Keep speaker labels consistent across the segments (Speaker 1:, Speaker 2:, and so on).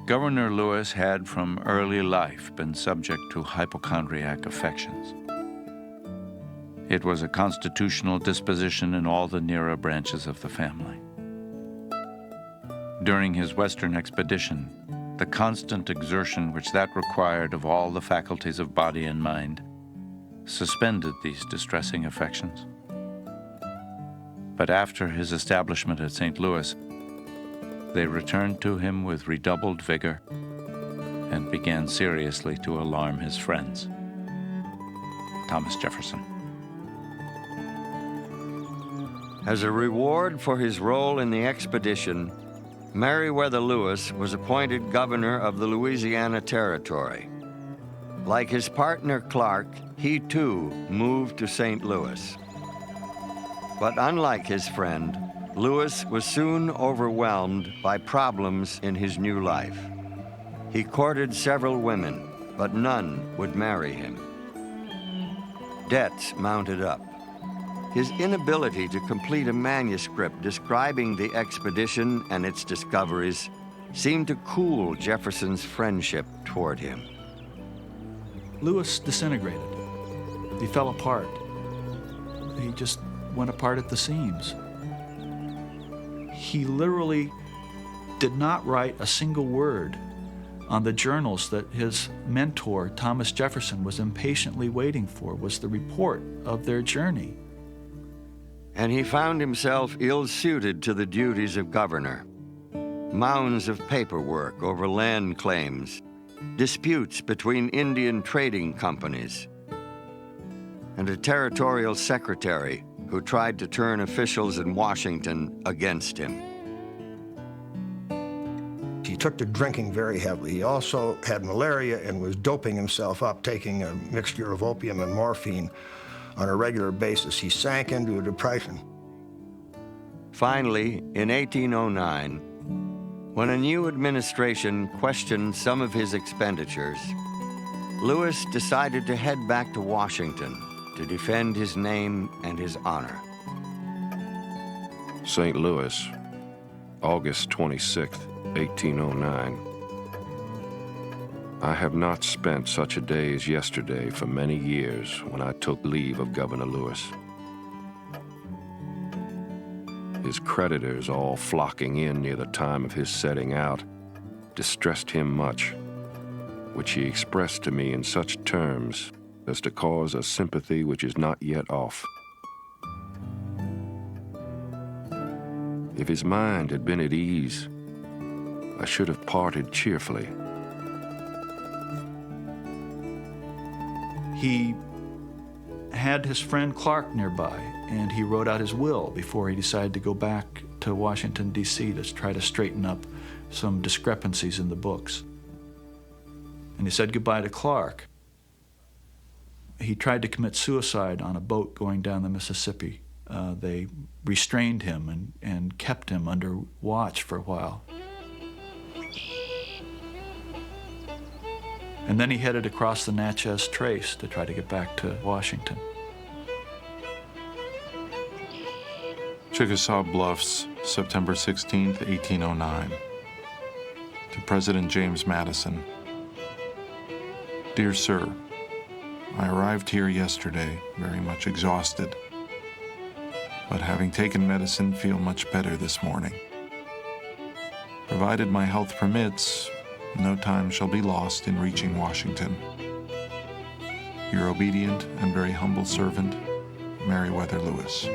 Speaker 1: Governor Lewis had from early life been subject to hypochondriac affections. It was a constitutional disposition in all the nearer branches of the family. During his western expedition, the constant exertion which that required of all the faculties of body and mind suspended these distressing affections. But after his establishment at St. Louis, they returned to him with redoubled vigor and began seriously to alarm his friends. Thomas Jefferson.
Speaker 2: As a reward for his role in the expedition, Meriwether Lewis was appointed governor of the Louisiana Territory. Like his partner Clark, he too moved to St. Louis. But unlike his friend, Lewis was soon overwhelmed by problems in his new life. He courted several women, but none would marry him. Debts mounted up. His inability to complete a manuscript describing the expedition and its discoveries seemed to cool Jefferson's friendship toward him.
Speaker 3: Lewis disintegrated. He fell apart. He just went apart at the seams. He literally did not write a single word on the journals that his mentor, Thomas Jefferson, was impatiently waiting for, was the report of their journey.
Speaker 2: And he found himself ill-suited to the duties of governor. Mounds of paperwork over land claims, disputes between Indian trading companies, and a territorial secretary who tried to turn officials in Washington against him.
Speaker 4: He took to drinking very heavily. He also had malaria and was doping himself up, taking a mixture of opium and morphine on a regular basis. He sank into a depression.
Speaker 2: Finally, in 1809, when a new administration questioned some of his expenditures, Lewis decided to head back to Washington to defend his name and his honor.
Speaker 5: St. Louis, August 26, 1809. I have not spent such a day as yesterday for many years when I took leave of Governor Lewis. His creditors all flocking in near the time of his setting out distressed him much, which he expressed to me in such terms as to cause a sympathy which is not yet off. If his mind had been at ease, I should have parted cheerfully.
Speaker 3: He had his friend Clark nearby, and he wrote out his will before he decided to go back to Washington, D.C. to try to straighten up some discrepancies in the books. And he said goodbye to Clark. He tried to commit suicide on a boat going down the Mississippi. They restrained him and kept him under watch for a while. And then he headed across the Natchez Trace to try to get back to Washington.
Speaker 6: Chickasaw Bluffs, September 16, 1809. To President James Madison. Dear Sir, I arrived here yesterday very much exhausted, but having taken medicine, feel much better this morning. Provided my health permits, no time shall be lost in reaching Washington. Your obedient and very humble servant, Meriwether Lewis.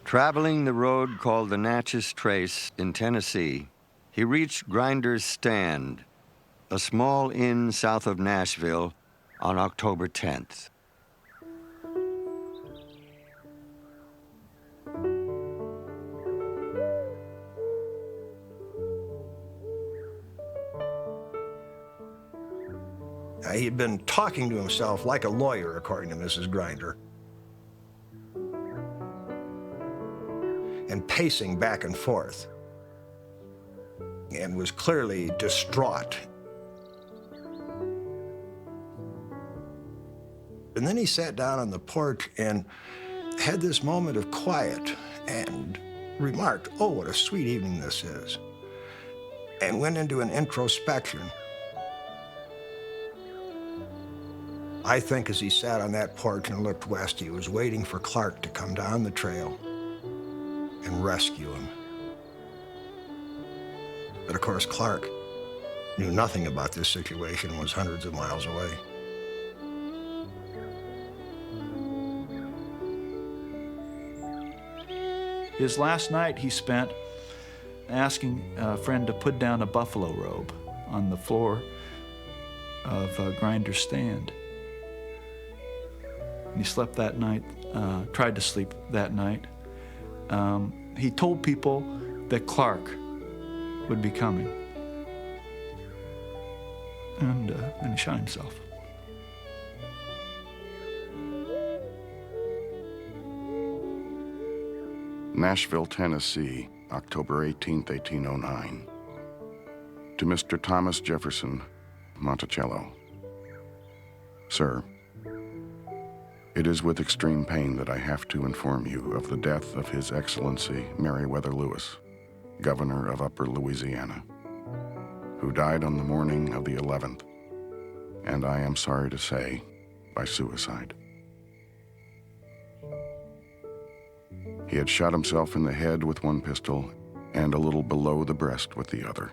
Speaker 2: Traveling the road called the Natchez Trace in Tennessee, he reached Grinder's Stand, a small inn south of Nashville, on October 10th.
Speaker 4: He had been talking to himself like a lawyer, according to Mrs. Grinder, and pacing back and forth, and was clearly distraught. And then he sat down on the porch, and had this moment of quiet and remarked, "Oh, what a sweet evening this is," and went into an introspection. I think as he sat on that porch and looked west, he was waiting for Clark to come down the trail and rescue him. But of course, Clark knew nothing about this situation and was hundreds of miles away.
Speaker 3: His last night he spent asking a friend to put down a buffalo robe on the floor of Grinder's stand. And he slept that night, tried to sleep that night. He told people that Clark would be coming. And he shot himself.
Speaker 7: Nashville, Tennessee, October 18, 1809. To Mr. Thomas Jefferson, Monticello. Sir, it is with extreme pain that I have to inform you of the death of His Excellency Meriwether Lewis, Governor of Upper Louisiana, who died on the morning of the 11th, and I am sorry to say, by suicide. He had shot himself in the head with one pistol and a little below the breast with the other.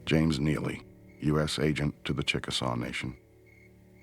Speaker 7: James Neely, U.S. Agent to the Chickasaw Nation.